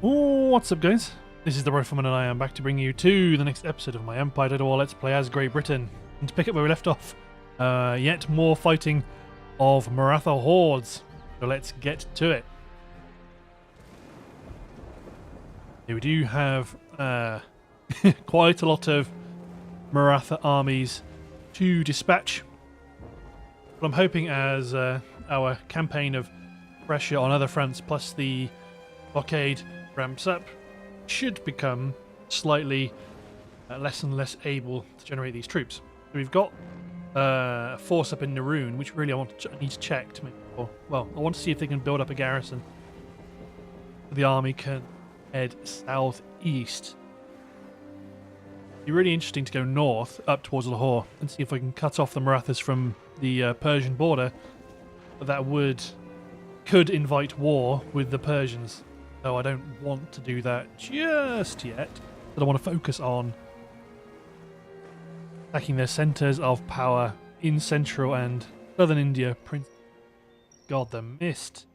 What's up, guys? This is the Rifleman, and I am back to bring you to the next episode of my Empire Total War Let's Play as Great Britain. And to pick up where we left off, yet more fighting of Maratha hordes. So let's get to it. Here we do have quite a lot of Maratha armies to dispatch. But I'm hoping as our campaign of pressure on other fronts plus the blockade ramps up, should become slightly less and less able to generate these troops. So we've got a force up in Naroon, which really I need to check to make sure. Well, I want to see if they can build up a garrison. The army can head southeast. It'd be really interesting to go north up towards Lahore and see if I can cut off the Marathas from the Persian border. But that could invite war with the Persians. So I don't want to do that just yet. But I want to focus on attacking their centres of power in central and southern India. God, the mist.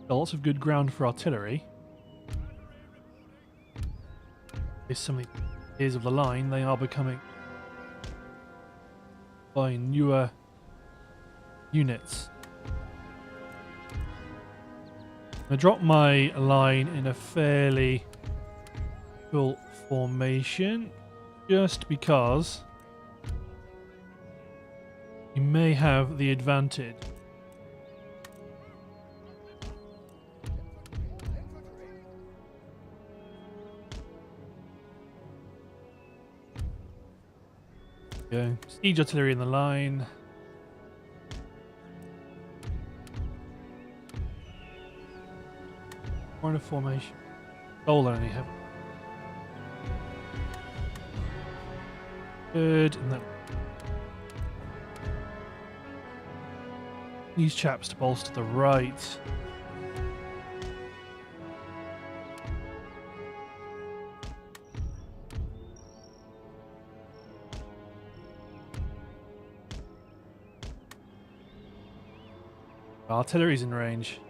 Lots of good ground for artillery. There's some of the ears of the line. They are becoming by newer units. I drop my line in a fairly full formation just because you may have the advantage. Go. Siege artillery in the line. Corner formation. Solar only have. Good. And that. These chaps to bolster the right. Artillery's in range.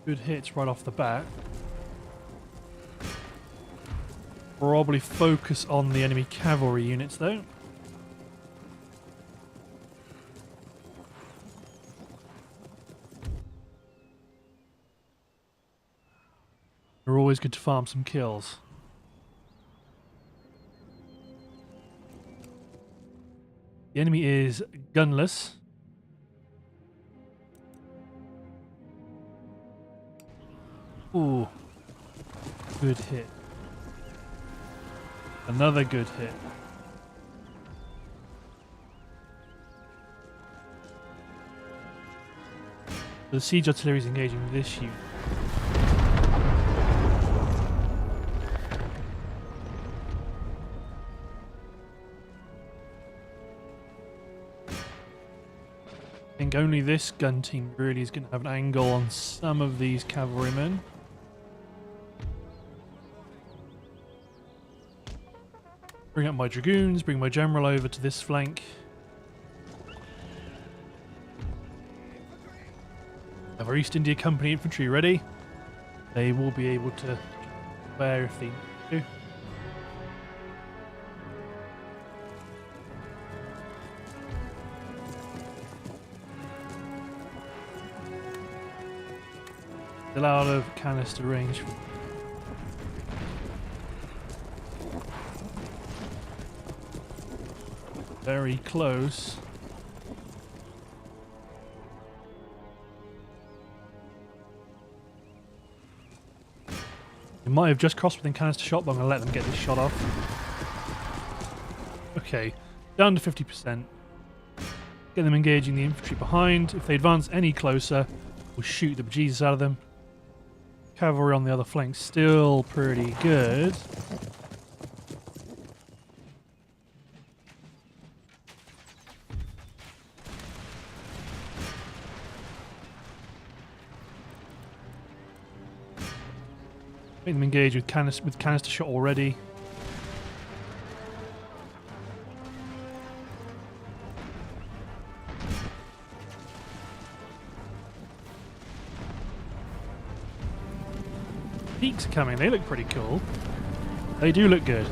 Good hits right off the bat. Probably focus on the enemy cavalry units though. They're always good to farm some kills. The enemy is gunless. Ooh. Good hit. Another good hit. The siege artillery is engaging this unit. I think only this gun team really is going to have an angle on some of these cavalrymen. Bring up my dragoons, bring my general over to this flank. Have our East India Company infantry ready. They will be able to fire if they need to. Still out of canister range. Very close. They might have just crossed within canister shot, but I'm going to let them get this shot off. Okay, down to 50%. Get them engaging the infantry behind. If they advance any closer, we'll shoot the bejesus out of them. Cavalry on the other flank still pretty good. Make them engage with canister shot already. Peaks are coming. They look pretty cool. They do look good.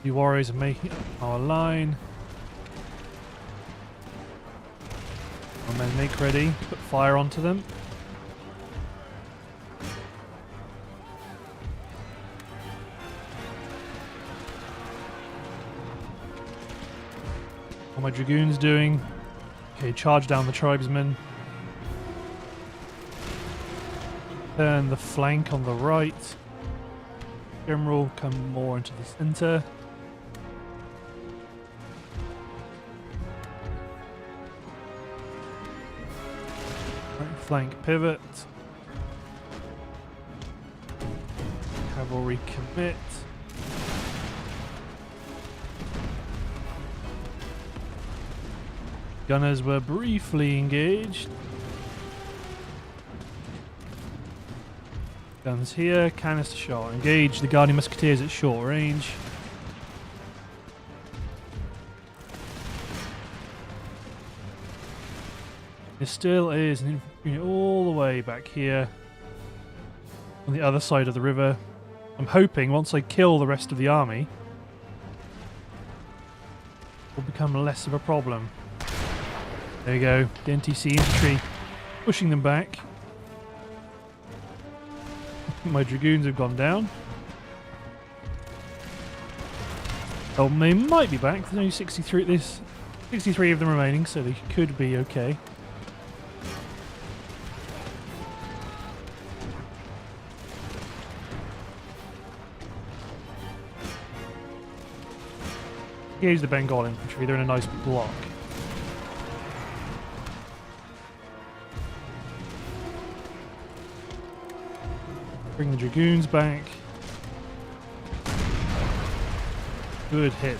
The warriors are making up our line. Our men make ready. Put fire onto them. What are my dragoons doing? Okay, charge down the tribesmen. Turn the flank on the right. General, come more into the center. Right flank pivot. Cavalry commit. Gunners were briefly engaged. Guns here, canister shot. Engage the Guardian Musketeers at short range. There still is an infantry unit all the way back here on the other side of the river. I'm hoping once I kill the rest of the army, it will become less of a problem. There you go, the NTC infantry pushing them back. My dragoons have gone down. Oh, they might be back. There's only 63 of them remaining, so they could be okay. Here's the Bengal infantry. They're in a nice block. Bring the dragoons back. Good hit.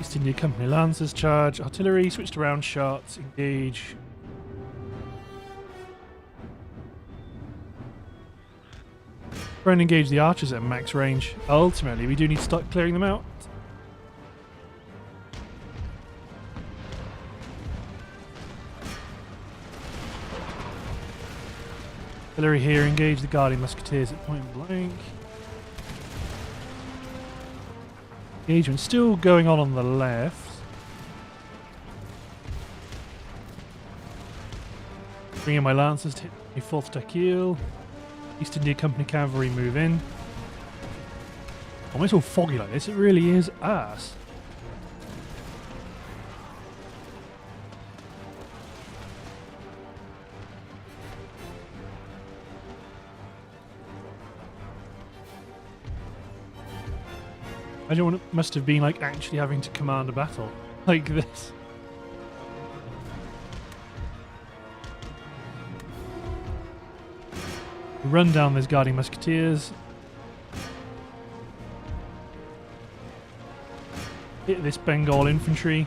East India Company Lancers charge. Artillery switched around shots. Engage. Try and engage the archers at max range. Ultimately, we do need to start clearing them out. Artillery here, engage the Guardian Musketeers at point blank. Engagement still going on the left. Bring in my Lancers to hit my 4th Takil. East India Company Cavalry move in. Oh, when it's all foggy like this, it really is ass. Imagine what it must have been like actually having to command a battle like this. Run down those Guardian Musketeers. Hit this Bengal infantry.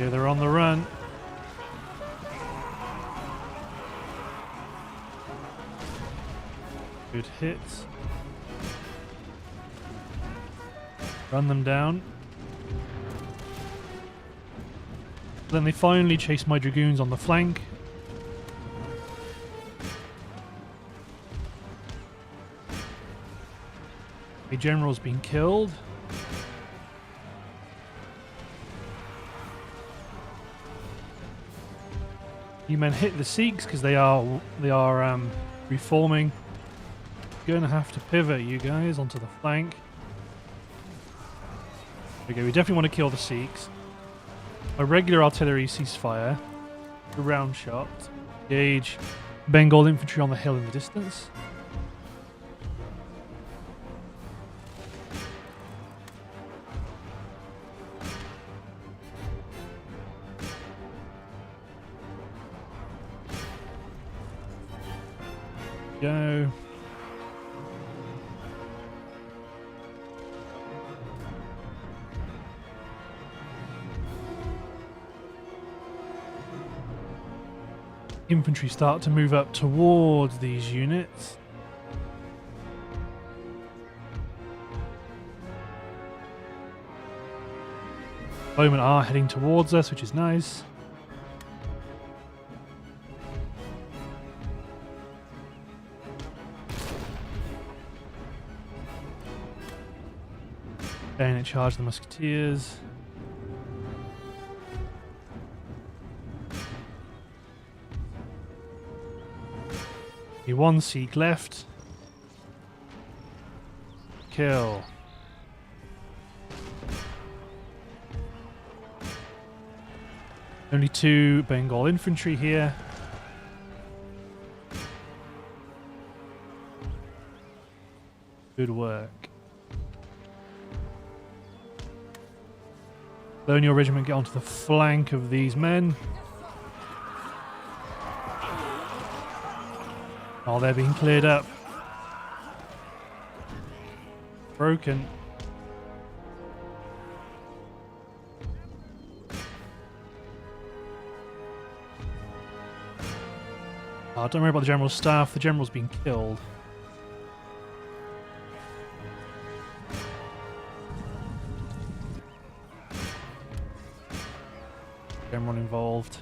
Yeah, they're on the run. Good hits. Run them down. Then they finally chase my dragoons on the flank. A general's been killed. You men hit the Sikhs because they are reforming. Gonna have to pivot, you guys, onto the flank. Okay, we definitely want to kill the Sikhs. A regular artillery ceasefire. A round shot. Engage Bengal infantry on the hill in the distance. Go. Infantry start to move up towards these units. Bowmen are heading towards us, which is nice. Bayonet charge the musketeers. One Sikh left. Kill. Only 2 Bengal infantry here. Good work. Colonial regiment get onto the flank of these men. Oh, they're being cleared up. Broken. Oh, don't worry about the general's staff. The general's been killed. General involved.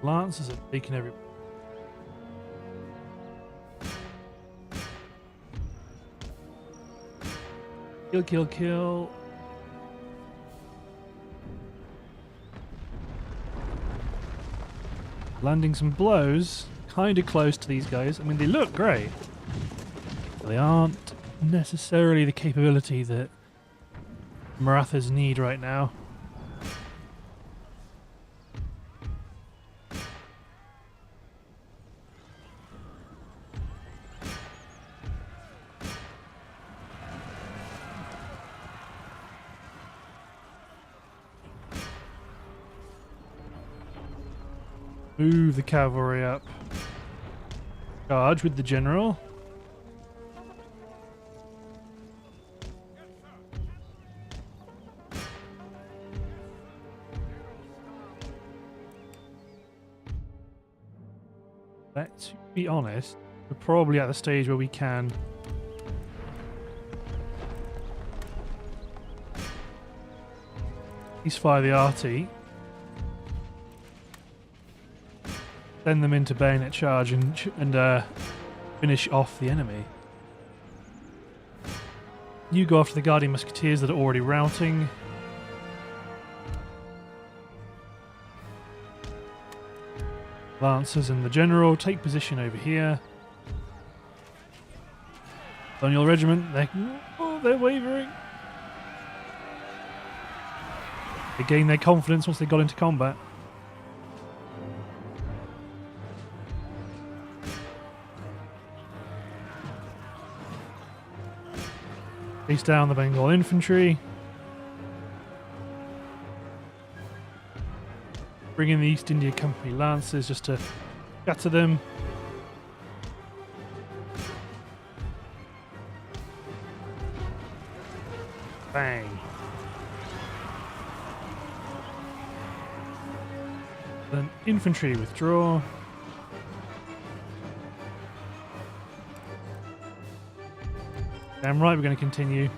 Lancers have taken every. Kill, kill, kill. Landing some blows. Kind of close to these guys. I mean, they look great. But they aren't necessarily the capability that Marathas need right now. Move the cavalry up. Charge with the general. Let's be honest, we're probably at the stage where we can ceasefire the RT. Send them into bayonet charge and finish off the enemy. You go after the Guardian Musketeers that are already routing. Lancers and the General take position over here. Colonial Regiment, they're wavering. They gained their confidence once they got into combat. Chase down the Bengal infantry. Bring in the East India Company Lancers just to scatter them. Bang. Then infantry withdraw. Damn right, we're going to continue.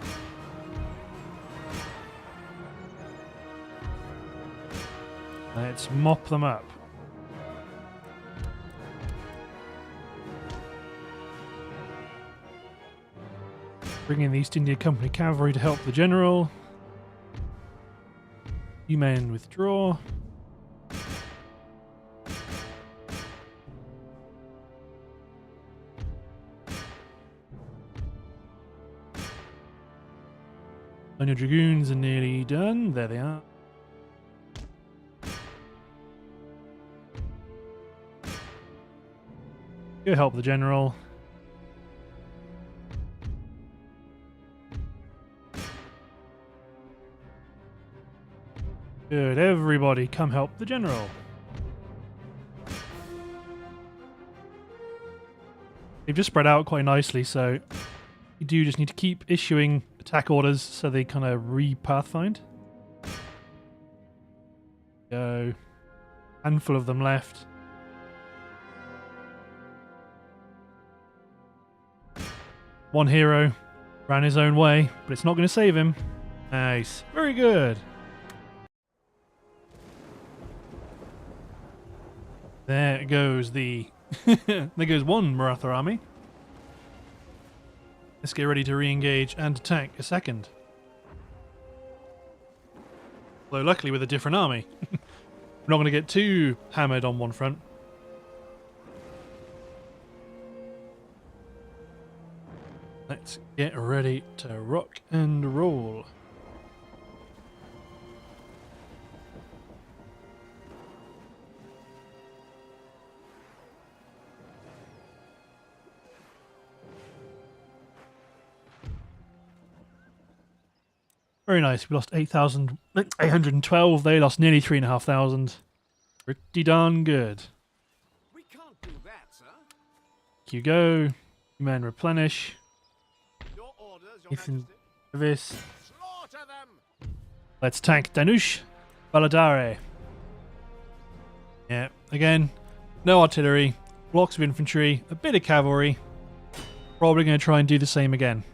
Let's mop them up. Bring in the East India Company cavalry to help the general. You men withdraw. And your dragoons are nearly done. There they are. Go help the general. Good, everybody come help the general. They've just spread out quite nicely, so you do just need to keep issuing attack orders so they kind of re-pathfind. Go. Handful of them left. One hero ran his own way, but it's not going to save him. Nice. Very good. There goes the... there goes one Maratha army. Let's get ready to re-engage and attack a second. Though luckily with a different army. We're not going to get too hammered on one front. Let's get ready to rock and roll. Very nice. We lost 812. They lost nearly 3,500. Pretty darn good. We can't do that, sir. You go. Men replenish. Your orders, Your Ethan Majesty. Davis. Slaughter them. Let's tank Danush. Baladare. Yeah, again, no artillery. Blocks of infantry. A bit of cavalry. Probably going to try and do the same again.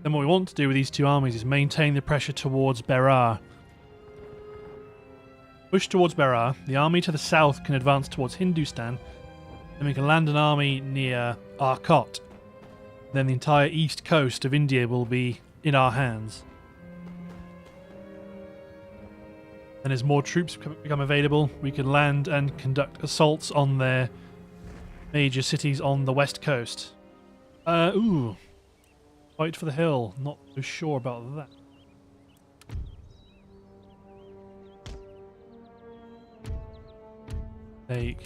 Then what we want to do with these two armies is maintain the pressure towards Berar. Push towards Berar. The army to the south can advance towards Hindustan. Then we can land an army near Arcot. Then the entire east coast of India will be in our hands. And as more troops become available, we can land and conduct assaults on their major cities on the west coast. Ooh. Fight for the hill. Not so sure about that. Take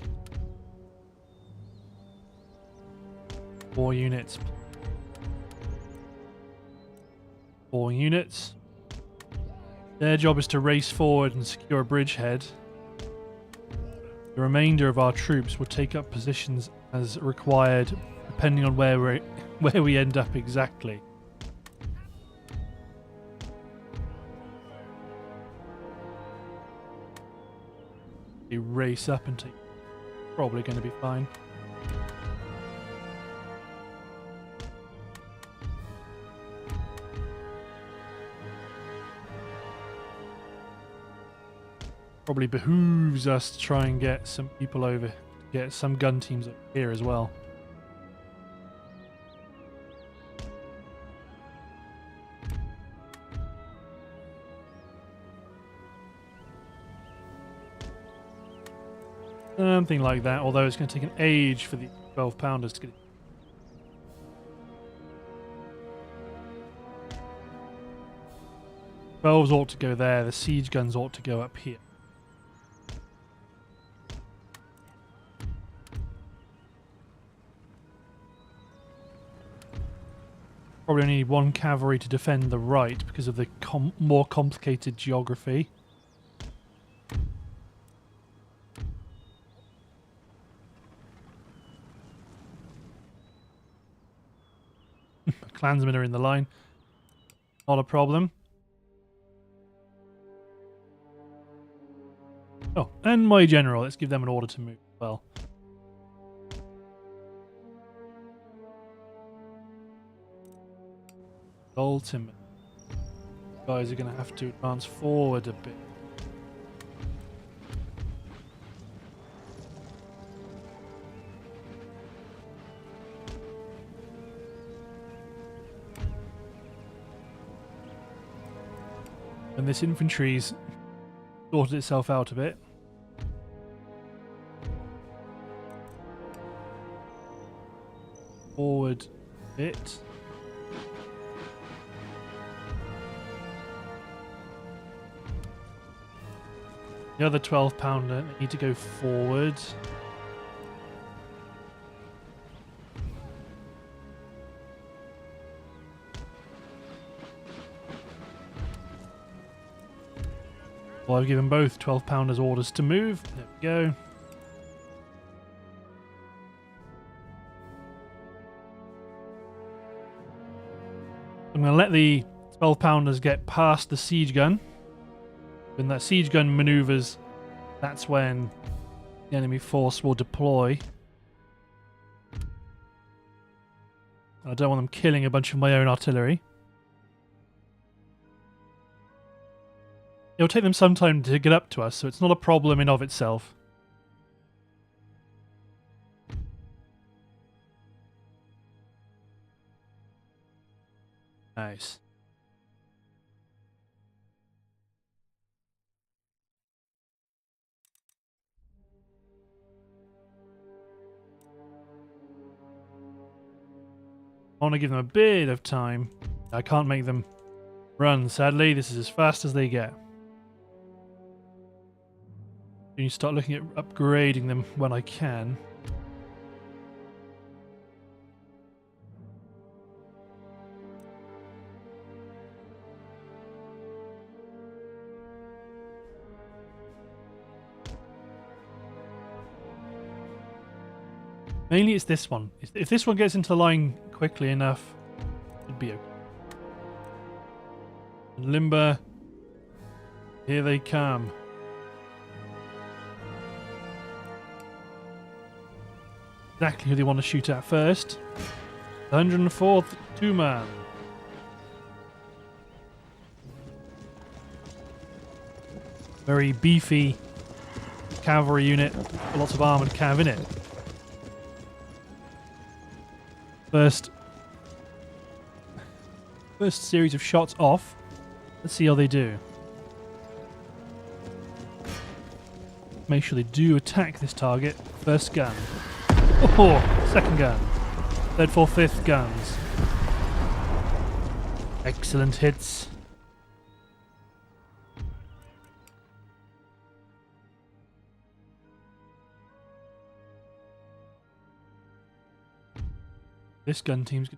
4 units. 4 units. Their job is to race forward and secure a bridgehead. The remainder of our troops will take up positions as required, depending on where we end up exactly. You race up and take. Probably going to be fine. Probably behooves us to try and get some people over, get some gun teams up here as well. Something like that, although it's going to take an age for the 12-pounders to get it. Twelves ought to go there, the siege guns ought to go up here. Probably only need 1 cavalry to defend the right because of the more complicated geography. Clansmen are in the line. Not a problem. Oh, and my general. Let's give them an order to move as well. Ultimate. Guys are going to have to advance forward a bit. And this infantry's sorted itself out a bit. Forward a bit. The other 12-pounder need to go forward. Well, I've given both 12-pounders orders to move. There we go. I'm going to let the 12-pounders get past the siege gun. When that siege gun maneuvers, that's when the enemy force will deploy. I don't want them killing a bunch of my own artillery. It'll take them some time to get up to us, so it's not a problem in of itself. Nice. I want to give them a bit of time. I can't make them run, sadly. This is as fast as they get. You start looking at upgrading them when I can. Mainly it's this one. If this one gets into the line quickly enough, it'd be okay. Limber, here they come. Exactly who they want to shoot at first. 104th two-man. Very beefy cavalry unit. Lots of armoured cav in it. First series of shots off. Let's see how they do. Make sure they do attack this target. First gun. Oh, second gun. Third, fourth, fifth guns. Excellent hits. This gun team's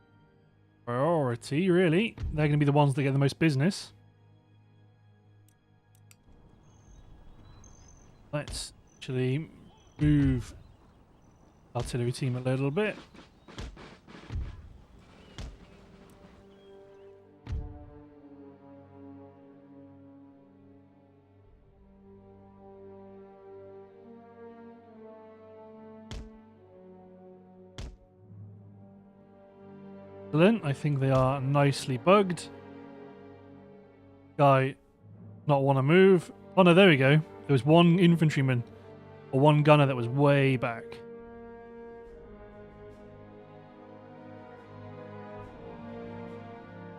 priority, really. They're going to be the ones that get the most business. Let's actually move artillery team a little bit. Excellent. I think they are nicely bugged. Guy not want to move. Oh no, there we go. There was one infantryman or one gunner that was way back.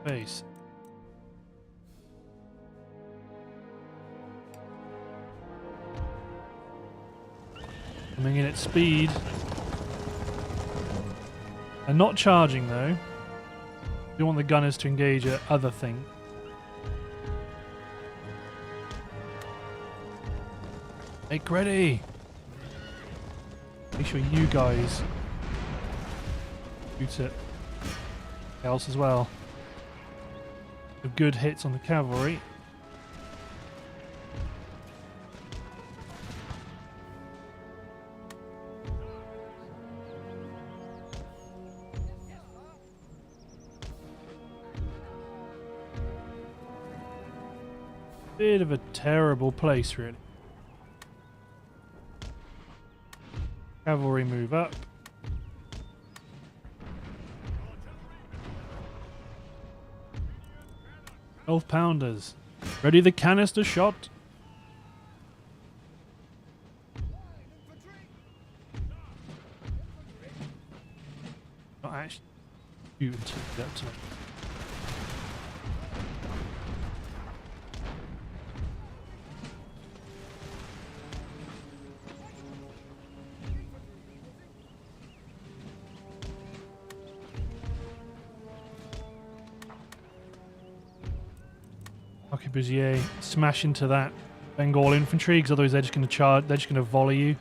Base. Coming in at speed. And not charging though. We want the gunners to engage at other things. Make ready! Make sure you guys shoot it else as well. With good hits on the cavalry. Bit of a terrible place, really. Cavalry move up. 12-pounders. Ready the canister shot. Not actually shoot until you get to it. Arquebusier, smash into that Bengal infantry, because otherwise they're just going to charge. They're just going to volley you.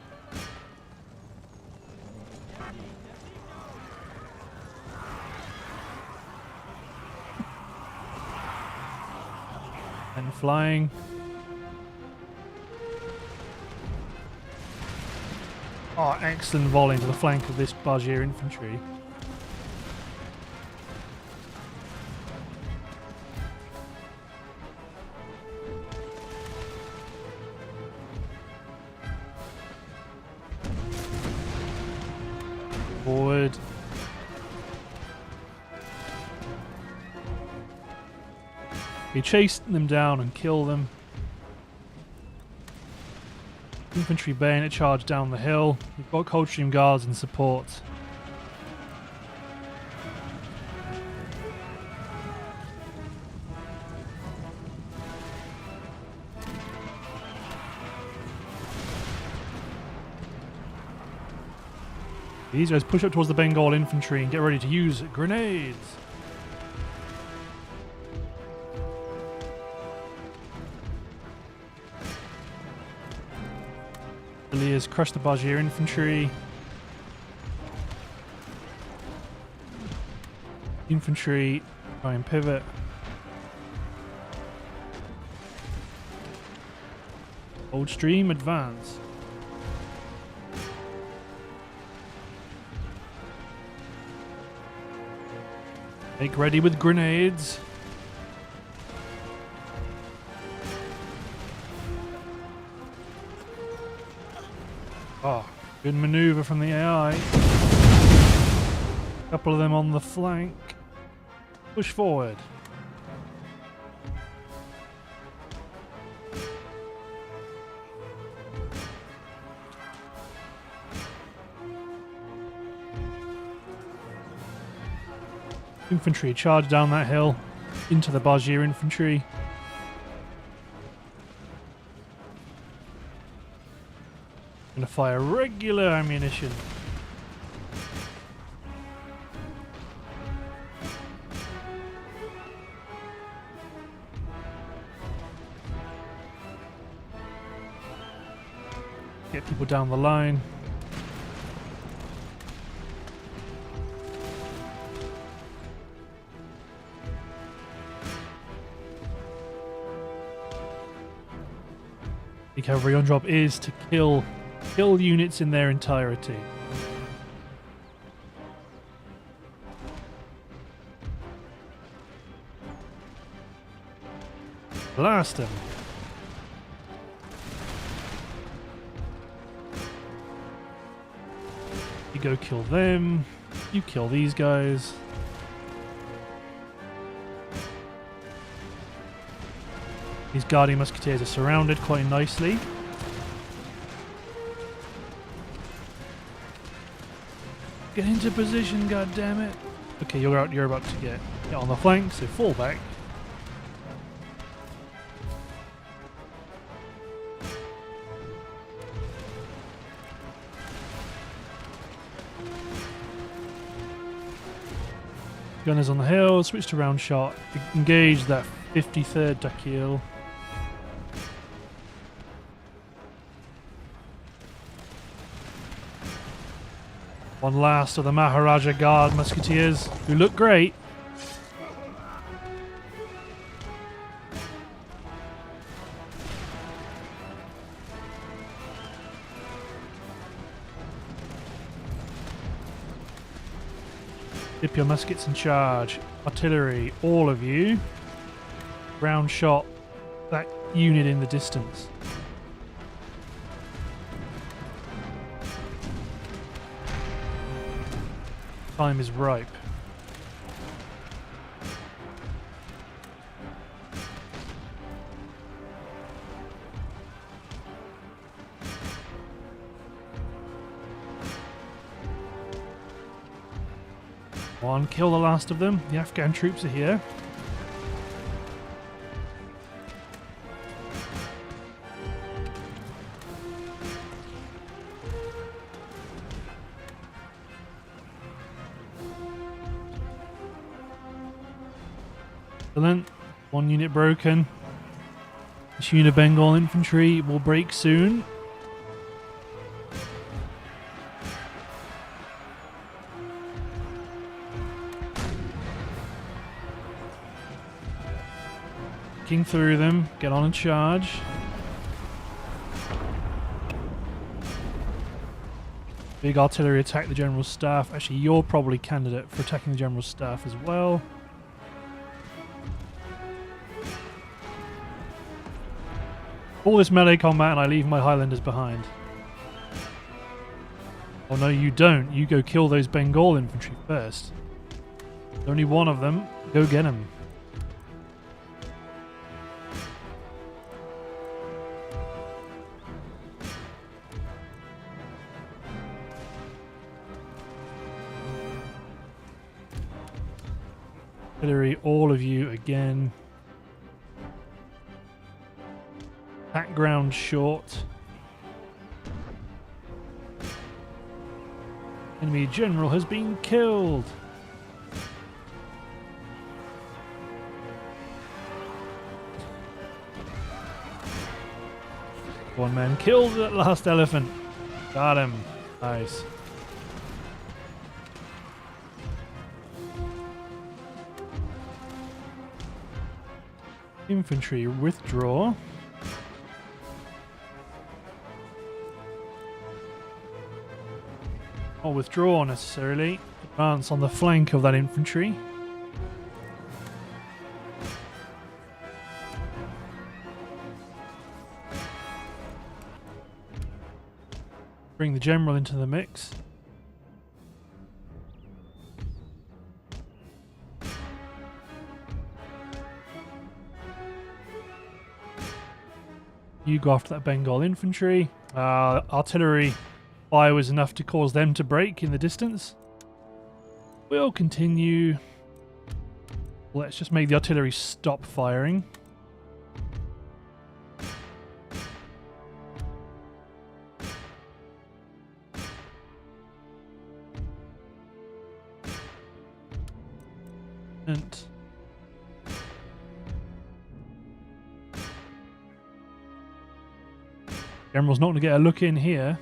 And flying. Oh, excellent volley into the flank of this Bargier infantry. Forward. We chase them down and kill them. Infantry bayonet charge down the hill. We've got Coldstream Guards in support. These guys push up towards the Bengal infantry and get ready to use grenades. Villiers crush the Bargier infantry. Infantry try and pivot. Coldstream advance. Make ready with grenades. Oh, good maneuver from the AI. Couple of them on the flank. Push forward. Infantry charge down that hill into the Bargier infantry. Gonna fire regular ammunition. Get people down the line. The cavalry on job is to kill units in their entirety. Blast them. You go kill them. You kill these guys. These Guardian Musketeers are surrounded quite nicely. Get into position, goddammit. Okay, you're about to get on the flank, so fall back. Gunners on the hill, switch to round shot, engage that 53rd Dakil. One last of the Maharaja Guard Musketeers, who look great. Dip your muskets and charge. Artillery, all of you. Round shot that unit in the distance. Time is ripe. One, kill the last of them. The Afghan troops are here. Excellent. One unit broken. This unit of Bengal infantry will break soon. King through them. Get on and charge. Big artillery attack the general's staff. Actually, you're probably candidate for attacking the general's staff as well. All this melee combat and I leave my Highlanders behind. Oh no, you don't. You go kill those Bengal infantry first. There's only one of them. Go get him. Artillery, all of you again. Background short. Enemy general has been killed. One man killed that last elephant. Got him. Nice. Infantry withdraw. Not withdraw necessarily. Advance on the flank of that infantry. Bring the general into the mix. You go after that Bengal infantry. Artillery fire was enough to cause them to break in the distance. We'll continue. Let's just make the artillery stop firing. And General's not going to get a look in here.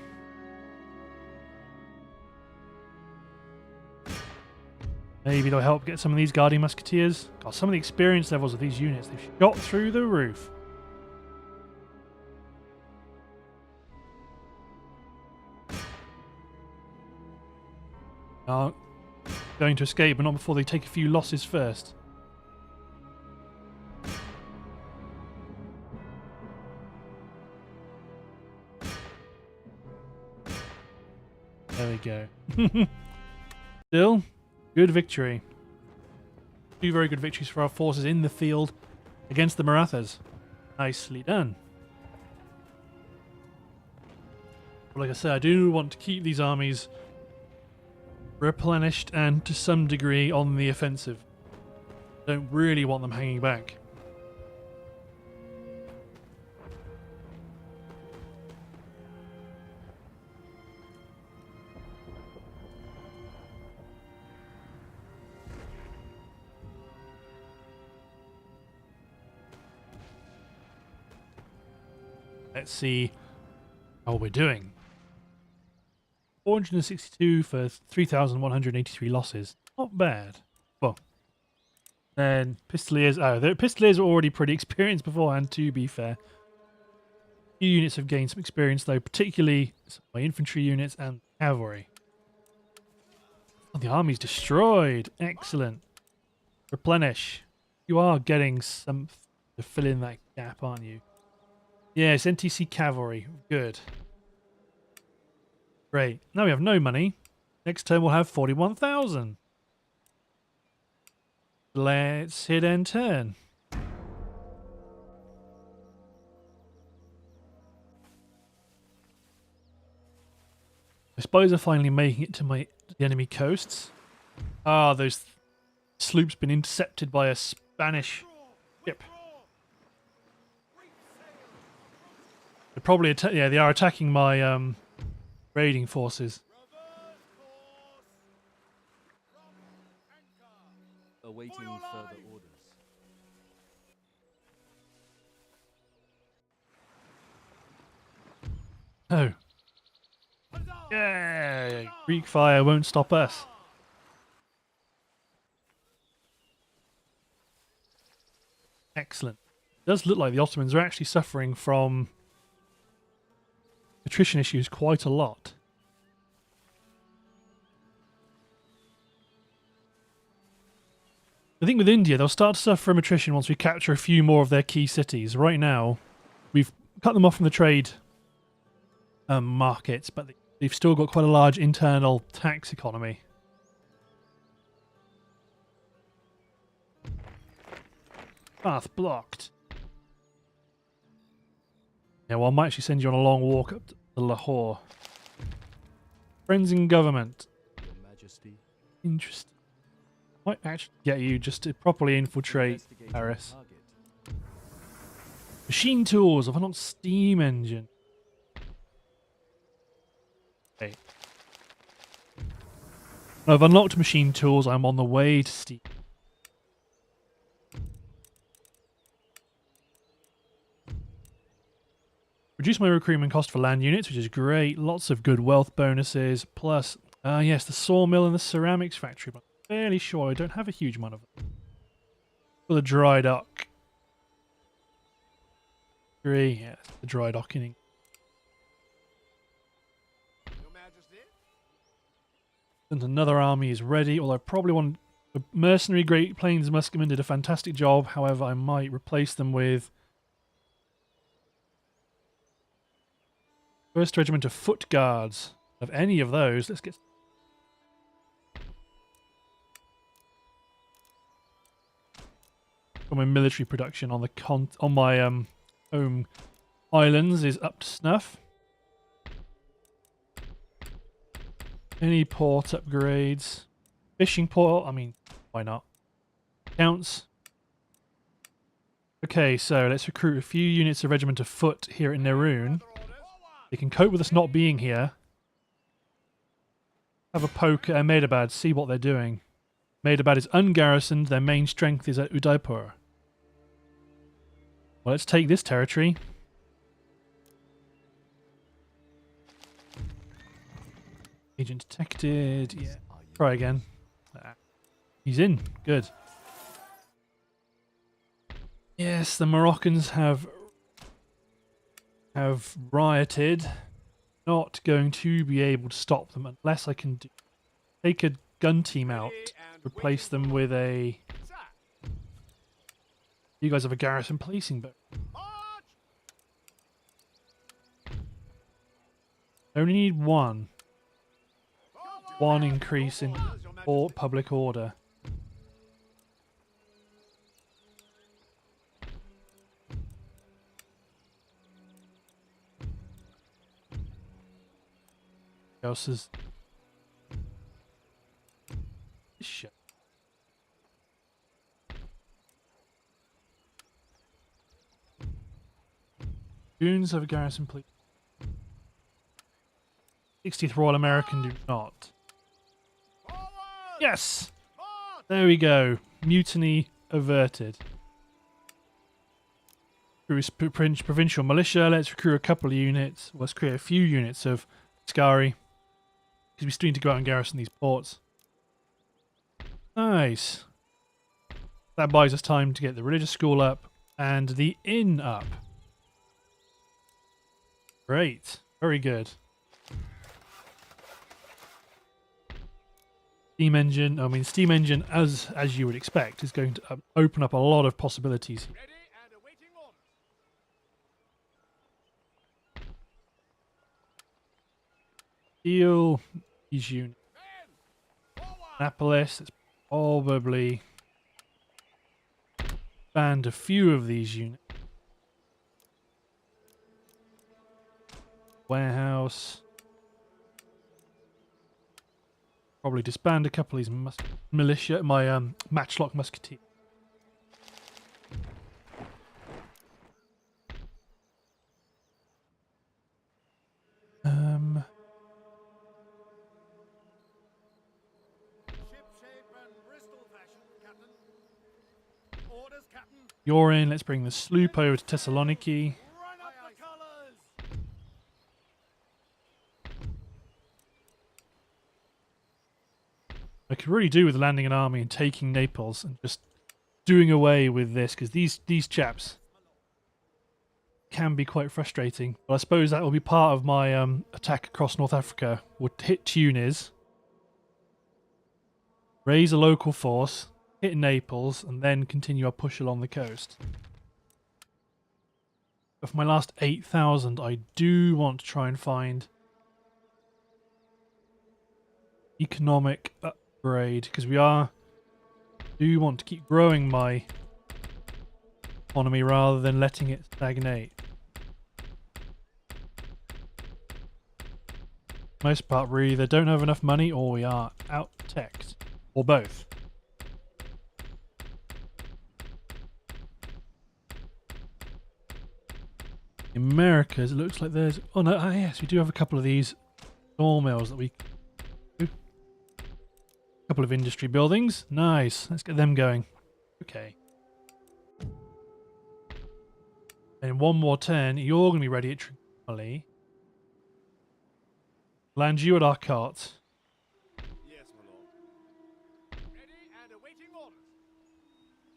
Maybe they'll help get some of these Guardian Musketeers. God, some of the experience levels of these units, they've shot through the roof. Are going to escape, but not before they take a few losses first. There we go. Still, good victory. Two very good victories for our forces in the field against the Marathas. Nicely done. But like I said, I do want to keep these armies replenished and to some degree on the offensive. Don't really want them hanging back. Let's see how we're doing. 462 for 3,183 losses. Not bad. Well, then Pistoliers. Oh, the Pistoliers are already pretty experienced beforehand, to be fair. Few units have gained some experience, though, particularly my infantry units and cavalry. Oh, the army's destroyed. Excellent. Replenish. You are getting some to fill in that gap, aren't you? Yes, NTC cavalry. Good. Great. Now we have no money. Next turn we'll have 41,000. Let's hit end turn. I suppose I'm finally making it to the enemy coasts. Ah, those sloops been intercepted by a Spanish ship. They're probably they are attacking my raiding forces. Awaiting further orders. Oh. Yeah, Greek fire won't stop us. Excellent. It does look like the Ottomans are actually suffering from attrition issues quite a lot. I think with India, they'll start to suffer from attrition once we capture a few more of their key cities. Right now, we've cut them off from the trade markets, but they've still got quite a large internal tax economy. Path blocked. Yeah, well, I might actually send you on a long walk up to Lahore. Friends in government. Your Majesty. Interesting. Might actually get you just to properly infiltrate Investigating Paris. target. Machine tools. I've unlocked steam engine. Okay. I've unlocked machine tools. I'm on the way to steam. Reduce my recruitment cost for land units, which is great. Lots of good wealth bonuses. Plus, yes, the sawmill and the ceramics factory. But I'm fairly sure I don't have a huge amount of them. For the dry dock. 3, yeah, the dry docking. Your Majesty? And another army is ready, although I probably want... The mercenary Great Plains Musketmen did a fantastic job. However, I might replace them with... 1st Regiment of Foot Guards. Of any of those, let's get... My military production on the on my home islands is up to snuff. Any port upgrades? Fishing port? I mean, why not? Counts. Okay, so let's recruit a few units of Regiment of Foot here in Neroon. They can cope with us not being here. Have a poke at Ahmedabad, see what they're doing. Ahmedabad is ungarrisoned, their main strength is at Udaipur. Well, let's take this territory. Agent detected. Yeah. Try again. He's in. Good. Yes, the Moroccans have rioted. Not going to be able to stop them unless I can take a gun team out, replace them with a... Sir! You guys have a garrison policing, but March! only need one. Forward! One increase in Your Majesty. public order. What else is... Shit. Goons have a garrison, please. 60th Royal American do not. Forward! Yes! March! There we go. Mutiny averted. Provincial militia. Let's recruit a couple of units. Let's create a few units of Scari. Because we still need to go out and garrison these ports. Nice. That buys us time to get the religious school up and the inn up. Great. Very good. Steam engine, steam engine, as you would expect, is going to open up a lot of possibilities. Ready and awaiting orders. Steel, these units. Men! Forward! Annapolis, it's probably banned a few of these units. Warehouse. Probably disband a couple of these militia, my matchlock musketeer. Ship-shape and Bristol fashion, Captain. Orders, Captain. You're in. Let's bring the sloop over to Thessaloniki. Run up the colours! I could really do with landing an army and taking Naples and just doing away with this, because these chaps can be quite frustrating. But I suppose that will be part of my attack across North Africa. We'll hit Tunis, raise a local force, hit Naples, and then continue our push along the coast. But for my last 8,000, I do want to try and find economic upgrade, because we do want to keep growing my economy rather than letting it stagnate. Most part, we either don't have enough money or we are out-teched, or both. In Americas, it looks like there's... Oh no, yes, we do have a couple of these sawmills that we... A couple of industry buildings. Nice, let's get them going. Okay. And in one more turn, you're going to be ready at Trincomalee. Land you at our cart. Yes, my lord. Ready and awaiting orders.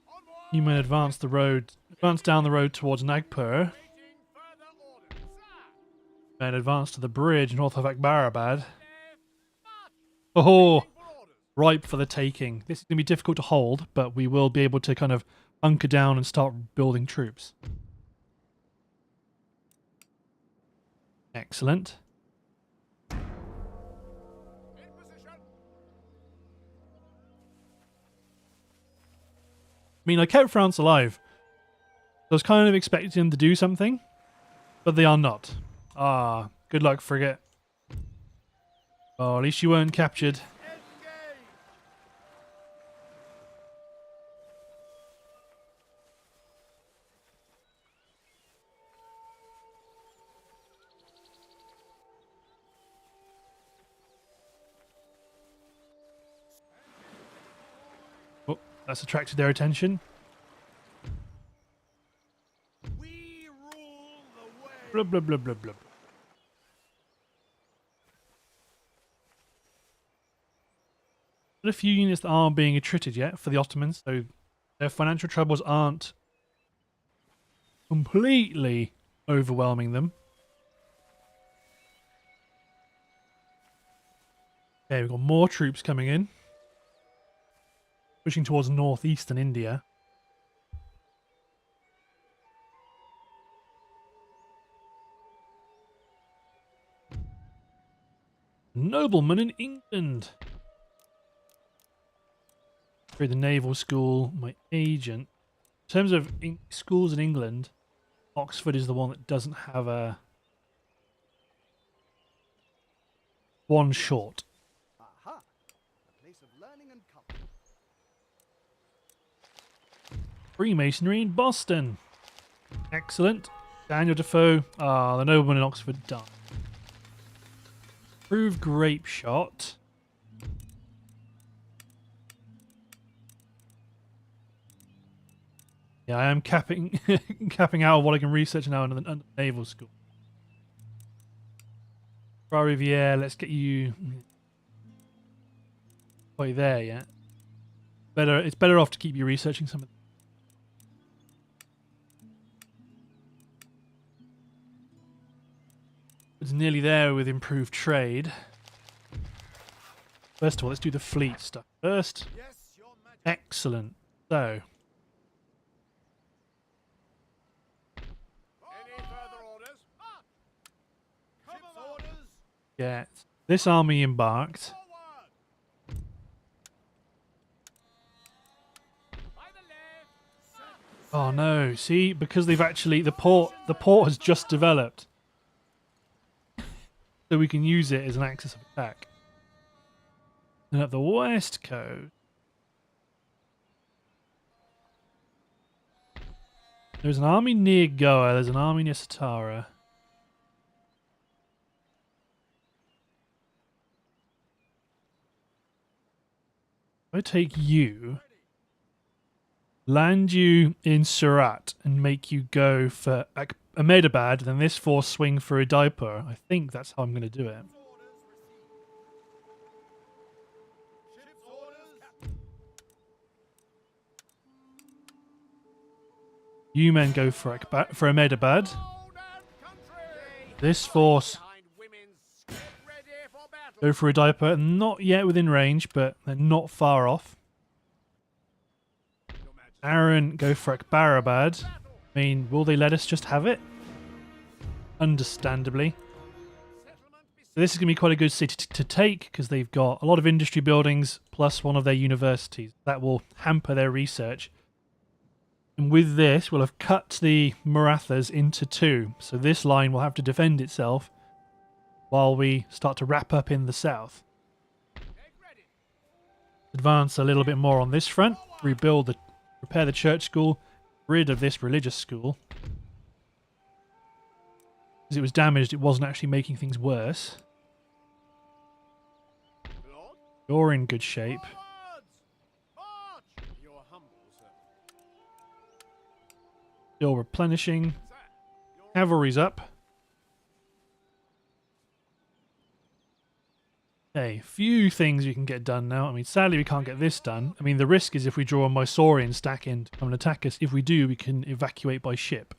Onward! You may advance down the road towards Nagpur. Awaiting further orders. Sir! And advance to the bridge north of Akbarabad. March! Oh, For orders. ripe for the taking. This is going to be difficult to hold, but we will be able to kind of hunker down and start building troops. Excellent. In position. I mean, I kept France alive. I was kind of expecting them to do something, but they are not. Ah, good luck, frigate. Oh, at least you weren't captured. Engage! Oh, that's attracted their attention. We rule the way. Blah, blah, blah, blah, blah. But a few units that aren't being attrited yet for the Ottomans, so their financial troubles aren't completely overwhelming them. Okay, we've got more troops coming in. Pushing towards northeastern India. Nobleman in England. Through the naval school, my agent. In terms of schools in England, Oxford is the one that doesn't have a one short. Aha! A place of learning and comfort. Freemasonry in Boston. Excellent. Daniel Defoe. Ah, the nobleman in Oxford done. Improved grape shot. Yeah, I am capping capping out what I can research now under the naval school. Riviere, let's get you quite there yet. It's better off to keep you researching some of It's nearly there with improved trade. First of all, let's do the fleet stuff first. Yes, your majesty. Excellent. So, Any further orders? Ship's orders. get this army embarked. Forward. By the left. Oh no, see, because they've actually the port has just developed. So we can use it as an axis of attack. And at the west coast, there's an army near Goa, there's an army near Satara. If I take you, land you in Surat, and make you go for Ahmedabad, then this force swing for Udaipur. I think that's how I'm going to do it. Ship's orders. You men go for Ahmedabad. Old and country. This force Behind women's get ready for battle. go for Udaipur. Not yet within range, but they're not far off. Aaron, go for Akbarabad. I mean, will they let us just have it? Understandably. So this is going to be quite a good city to take because they've got a lot of industry buildings plus one of their universities. That will hamper their research. And with this, we'll have cut the Marathas into two. So this line will have to defend itself while we start to wrap up in the south. Advance a little bit more on this front. Repair the church school. Rid of this religious school. As it was damaged, it wasn't actually making things worse. You're in good shape. Still replenishing. Cavalry's up. Okay, few things we can get done now. I mean, sadly we can't get this done. I mean, the risk is if we draw a Mysorean stack in to come and attack us. If we do, we can evacuate by ship.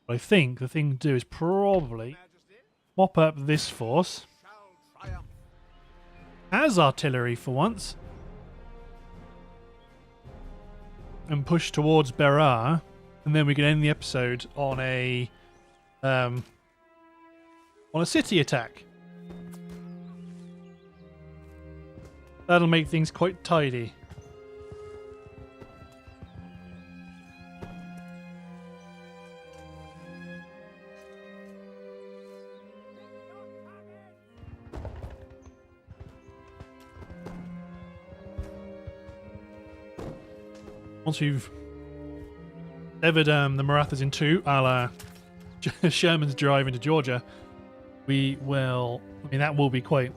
But I think the thing to do is probably mop up this force as artillery for once and push towards Berar, and then we can end the episode on a city attack. That'll make things quite tidy. Once we've severed the Marathas in two, a la Sherman's drive into Georgia, we will... I mean, that will be quite...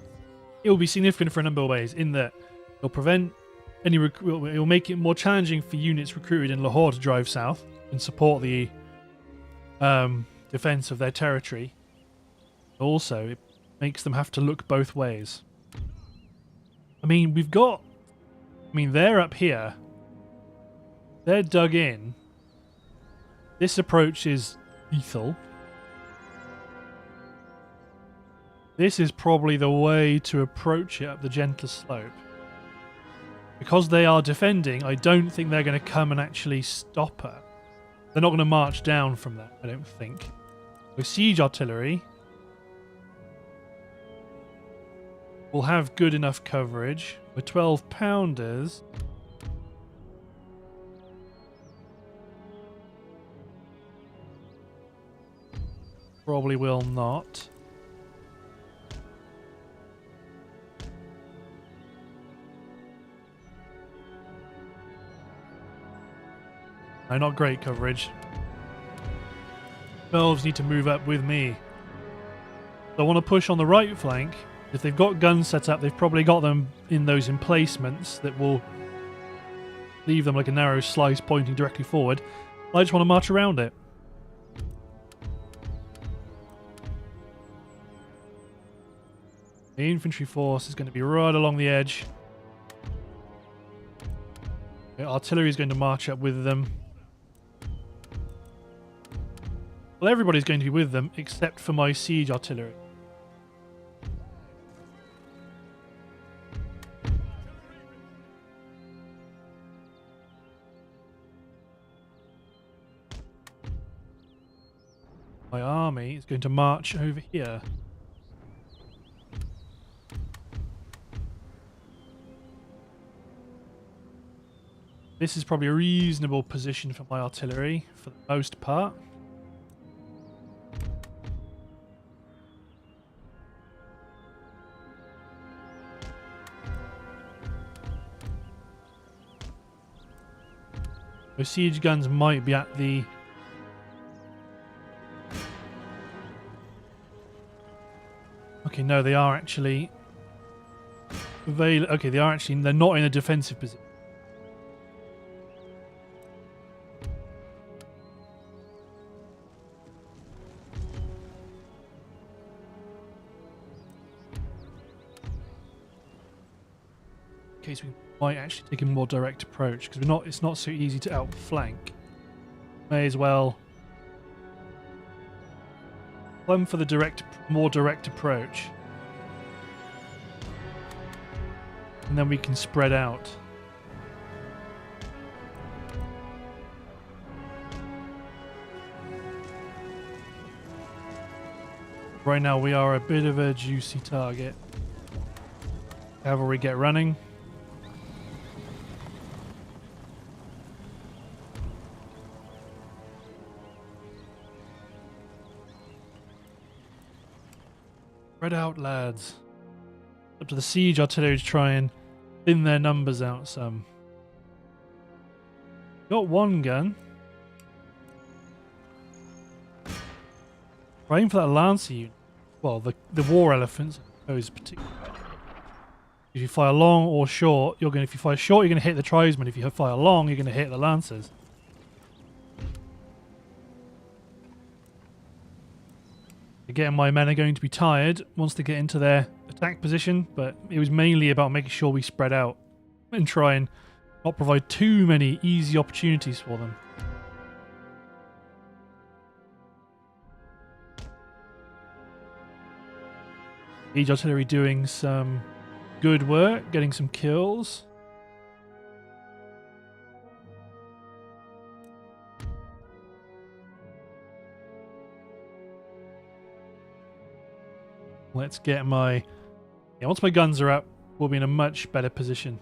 It will be significant for a number of ways, in that it'll prevent any... It will make it more challenging for units recruited in Lahore to drive south and support the defense of their territory. Also, it makes them have to look both ways. I mean, we've got... I mean, they're up here. They're dug in. This approach is lethal. This is probably the way to approach it up the gentler slope. Because they are defending, I don't think they're going to come and actually stop her. They're not going to march down from that, I don't think. So siege artillery will have good enough coverage. With 12 pounders... Probably will not. No, not great coverage. 12s need to move up with me. So I want to push on the right flank. If they've got guns set up, they've probably got them in those emplacements that will leave them like a narrow slice pointing directly forward. I just want to march around it. The infantry force is going to be right along the edge. The artillery is going to march up with them. Well, everybody's going to be with them except for my siege artillery. My army is going to march over here. This is probably a reasonable position for my artillery, for the most part. Those siege guns might be at the... Okay, no, they are actually... Okay, they are actually... They're not in a defensive position. Case we might actually take a more direct approach because it's not so easy to outflank. May as well plumb for the more direct approach. And then we can spread out. Right now we are a bit of a juicy target. Cavalry get running. Spread out, lads. Up to the siege artillery to try and thin their numbers out some. Got one gun. Aim for that lancer unit. Well, the war elephants, I suppose, particularly. If you fire long or short, you're going. If you fire short, you're going to hit the tribesmen. If you fire long, you're going to hit the lancers. Again, my men are going to be tired once they get into their attack position, but it was mainly about making sure we spread out and try and not provide too many easy opportunities for them. Siege artillery doing some good work, getting some kills. Let's get my... Yeah, once my guns are up, we'll be in a much better position.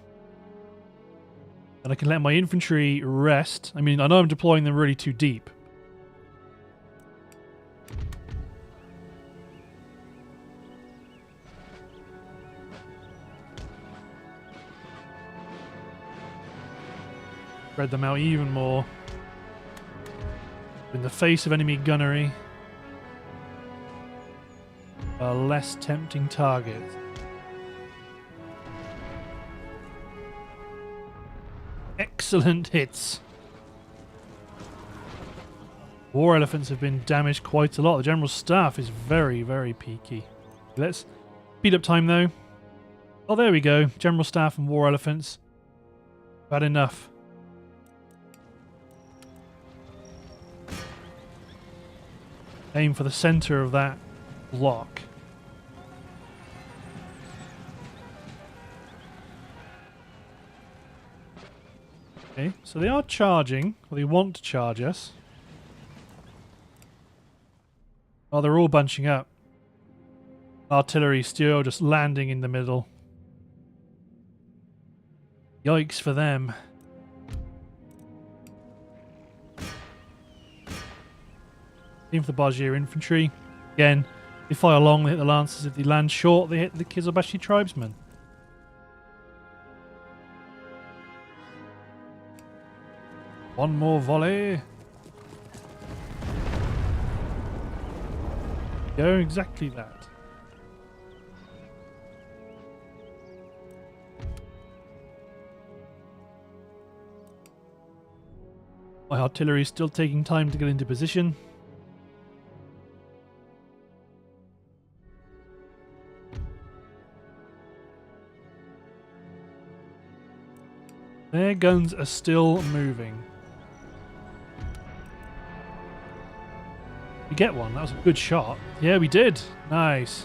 And I can let my infantry rest. I mean, I know I'm deploying them really too deep. Spread them out even more. In the face of enemy gunnery. A less tempting target. Excellent hits. War elephants have been damaged quite a lot. The general staff is very, very peaky. Let's speed up time though. Oh, there we go. General staff and war elephants. Bad enough. Aim for the center of that block. Okay, so they are charging, or they want to charge us. Oh, they're all bunching up. Artillery still just landing in the middle. Yikes for them. Aim for the Bargier infantry. Again, they fire long, they hit the lancers. If they land short, they hit the Kizobashi tribesmen. One more volley. Go, exactly that. My artillery is still taking time to get into position. Their guns are still moving. We get one. That was a good shot. Yeah, we did. Nice.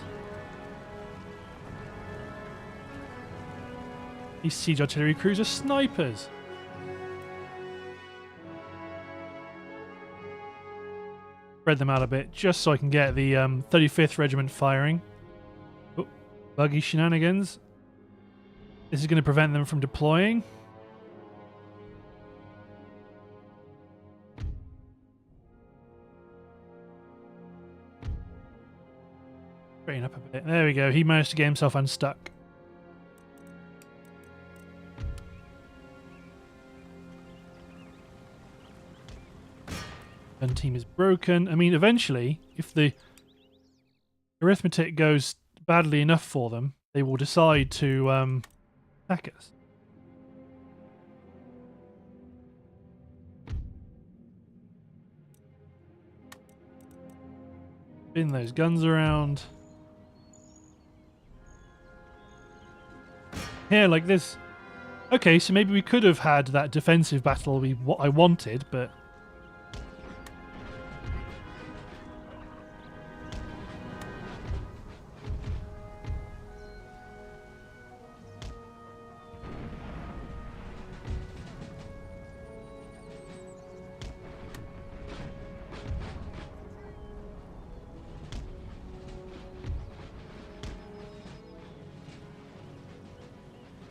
These siege artillery crews are snipers. Spread them out a bit, just so I can get the 35th Regiment firing. Oh, buggy shenanigans. This is going to prevent them from deploying. Straighten up a bit. There we go. He managed to get himself unstuck. Gun team is broken. I mean, eventually, if the arithmetic goes badly enough for them, they will decide to attack us. Spin those guns around. Yeah, like this. Okay, so maybe we could have had that defensive battle I wanted, but...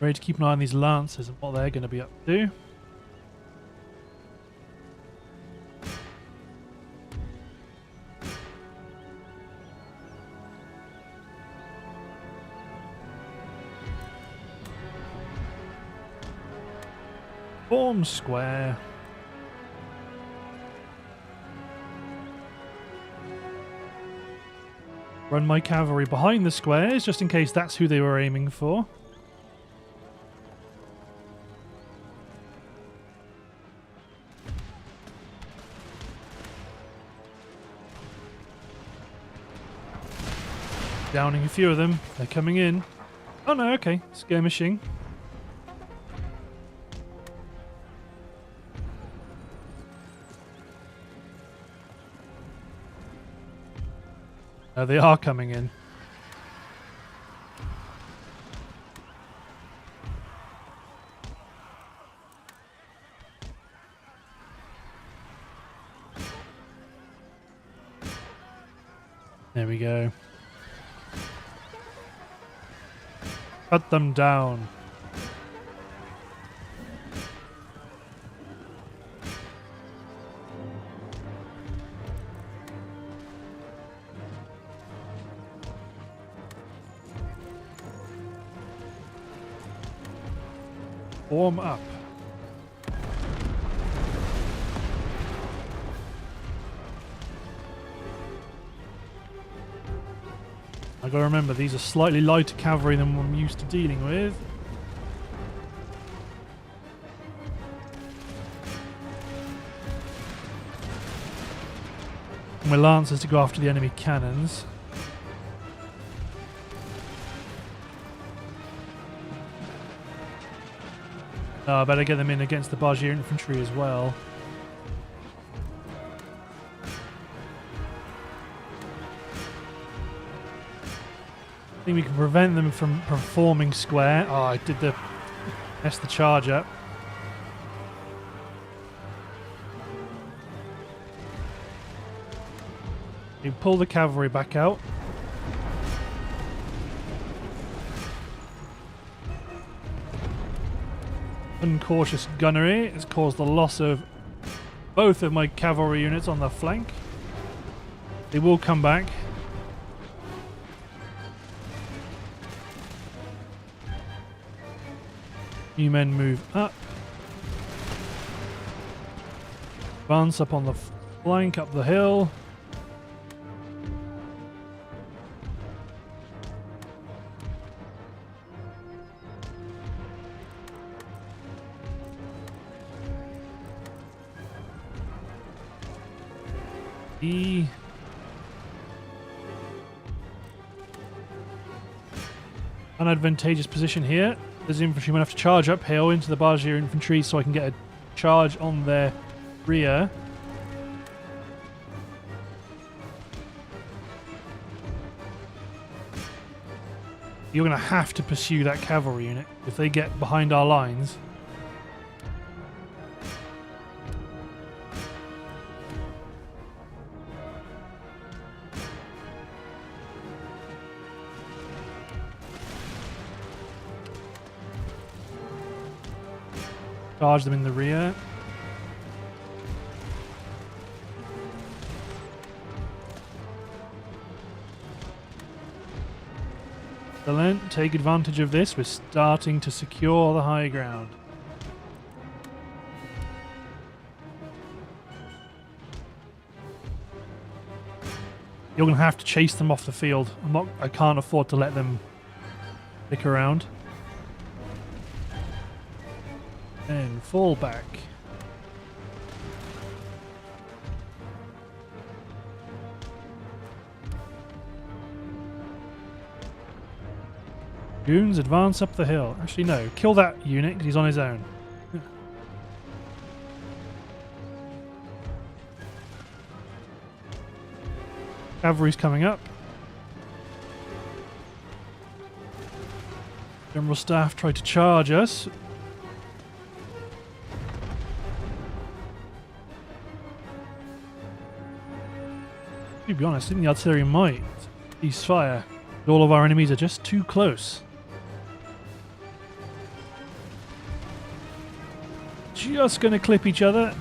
Ready to keep an eye on these lancers and what they're going to be up to. Form square. Run my cavalry behind the squares just in case that's who they were aiming for. Downing a few of them. They're coming in. Oh no, okay. Skirmishing. They are coming in. There we go. Cut them down. Warm up. I gotta remember these are slightly lighter cavalry than I'm used to dealing with. My lancers to go after the enemy cannons. I better get them in against the Bargier infantry as well. I think we can prevent them from performing square. Oh, I did mess the charge up. You pull the cavalry back out. Uncautious gunnery has caused the loss of both of my cavalry units on the flank. They will come back. New men move up. Advance up on the flank, up the hill. Unadvantageous position here. There's infantry will have to charge uphill into the Bargier infantry so I can get a charge on their rear. You're going to have to pursue that cavalry unit if they get behind our lines. Charge them in the rear. Excellent. Take advantage of this. We're starting to secure the high ground. You're going to have to chase them off the field. I can't afford to let them stick around. And fall back. Goons, advance up the hill. Actually, no. Kill that unit because he's on his own. Cavalry's coming up. General Staff tried to charge us. To be honest, I think the artillery might cease fire. All of our enemies are just too close. just going to clip each other.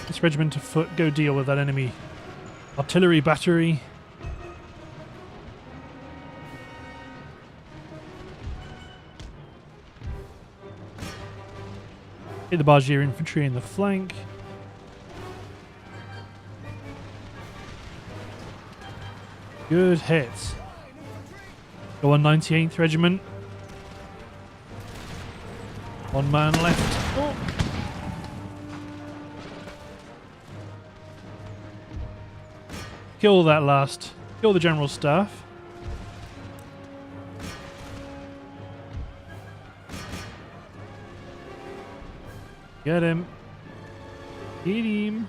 This regiment of foot go deal with that enemy artillery battery. Hit the Bargier infantry in the flank. Good hits. Go on, 98th Regiment. One man left. Oh. Kill that last. Kill the general staff. Get him. Hit him.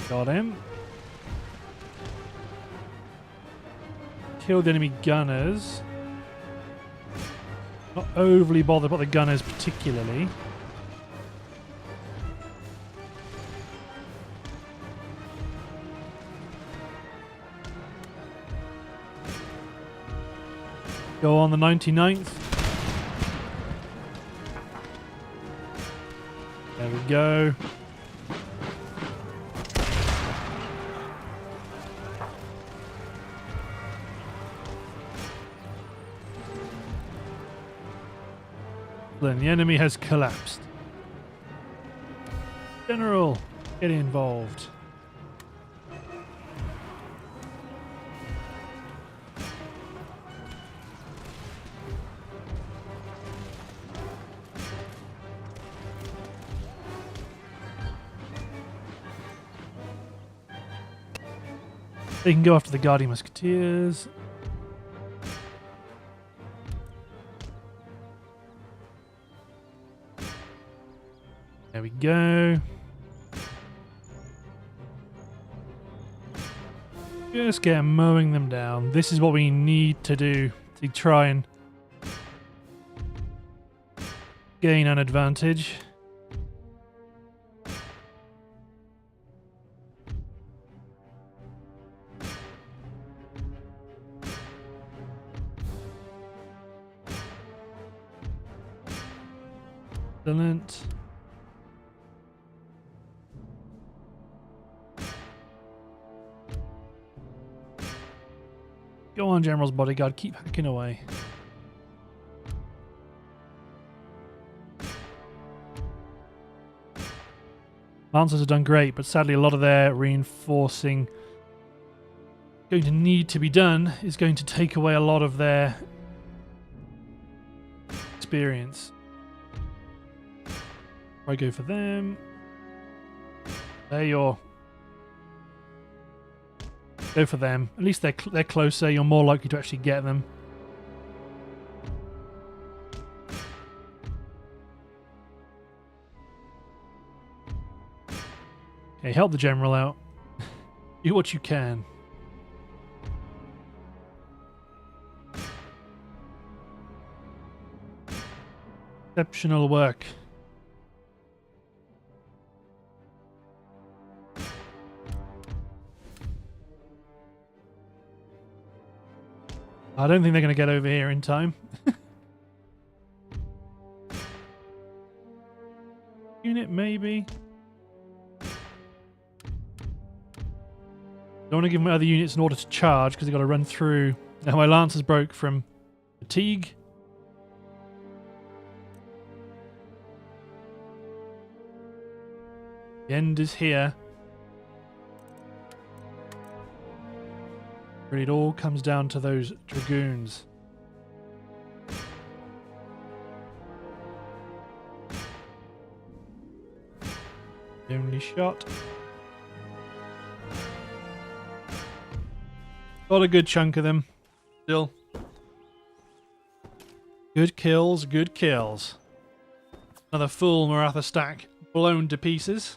Got him. Kill the enemy gunners. Not overly bothered about the gunners particularly. Go on the 99th. There we go. Then the enemy has collapsed. General, get involved. They can go after the Guardian Musketeers. There we go. Just get mowing them down. This is what we need to do to try and gain an advantage. Excellent. Go on, General's Bodyguard. Keep hacking away. Lancers have done great, but sadly a lot of their reinforcing going to need to be done is going to take away a lot of their experience. I go for them. They're your... Go for them. At least they're closer. You're more likely to actually get them. Okay, help the general out. Do what you can. Exceptional work. I don't think they're going to get over here in time. Unit, maybe. Don't want to give my other units in order to charge because they've got to run through. Now my lancers broke from fatigue. The end is here. It all comes down to those dragoons. The only shot. Got a good chunk of them. Still. Good kills, good kills. Another full Maratha stack blown to pieces.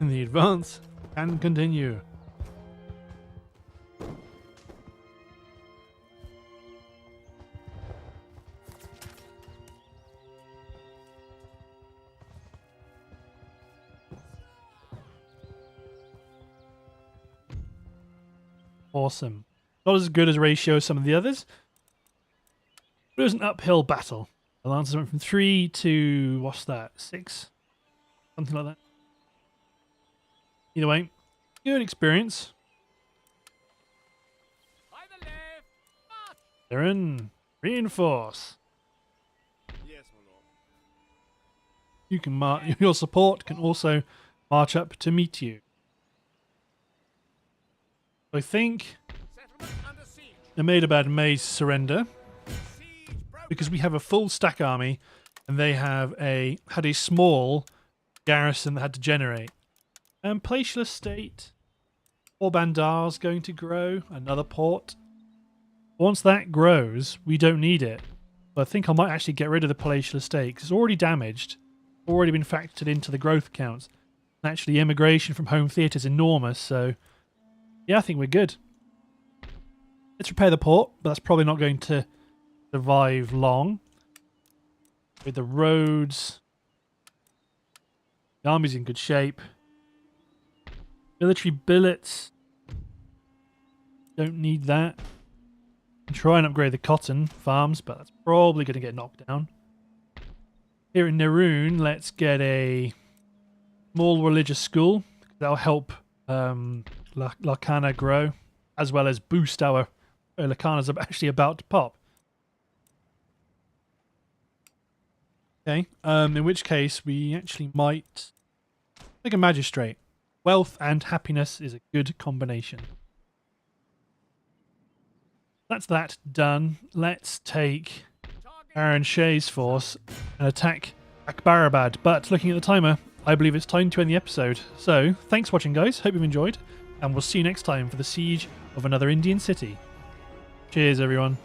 And the advance can continue. Awesome. Not as good as ratio as some of the others, but it was an uphill battle. The Lancers went from 3 to, what's that, 6? Something like that. Either way, good experience. By the left. March. They're in. Reinforce. Yes, my lord. You can your support can also march up to meet you. I think Settlement under siege. Ahmedabad may surrender Siege broken. because we have a full stack army and they had a small garrison that had to generate. Palatial Estate or Bandar's going to grow, another port. Once that grows, we don't need it. But I think I might actually get rid of the Palatial Estate because it's already damaged, already been factored into the growth counts. And actually, immigration from home theatre is enormous, so yeah, I think we're good. Let's repair the port, but that's probably not going to survive long. With the roads, the army's in good shape. Military billets, don't need that. Try and upgrade the cotton farms, but that's probably going to get knocked down. Here in Naroon, let's get a small religious school. That'll help Larkana grow, as well as boost our Larkana's actually about to pop. Okay, in which case we actually might take a magistrate. Wealth and happiness is a good combination. That's that done. Let's take Aaron Shea's force and attack Akbarabad. But looking at the timer, I believe it's time to end the episode. So, thanks for watching, guys. Hope you've enjoyed. And we'll see you next time for the siege of another Indian city. Cheers, everyone.